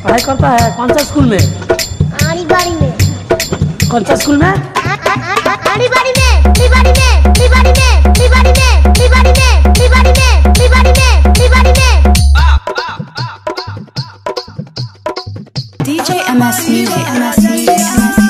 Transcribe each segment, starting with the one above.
पढ़ाई करता है कौन सा स्कूल में? आड़ीबाड़ी में। कौन सा स्कूल में? आड़ीबाड़ी में। आड़ीबाड़ी में। आड़ीबाड़ी में। आड़ीबाड़ी में। आड़ीबाड़ी में। आड़ीबाड़ी में। आड़ीबाड़ी में। आड़ीबाड़ी में। DJ MS Music, MS Music, MS Music.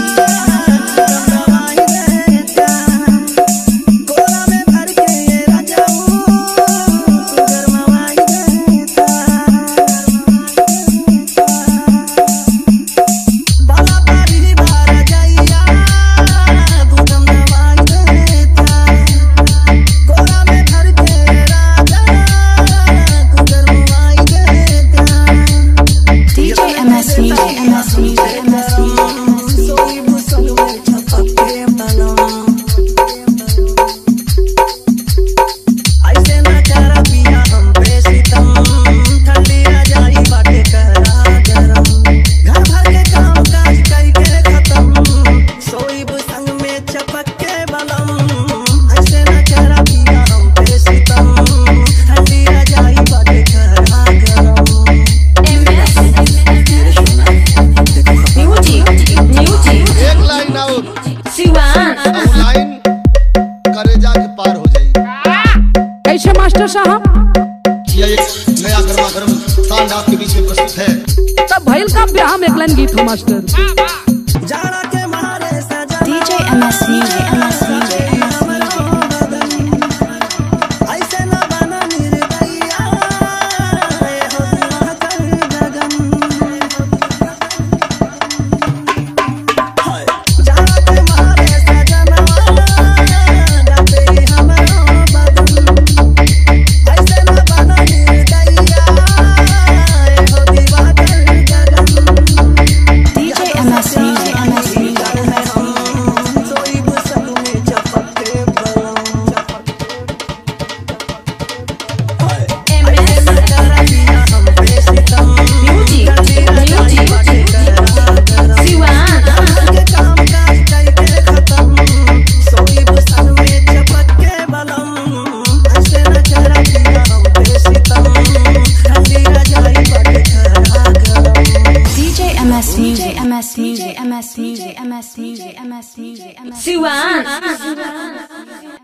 कैसे मास्टर साहब? यह एक नया गर्मा-गर्म तांड आपके बीच में प्रस्तुत है। तब भैल का ब्याह में एक लाइन गीत हो master. DJ MS Music, MS Music, MS Music. MS Music, MS Music, MS Music, MS Music, MS Music, MS Music.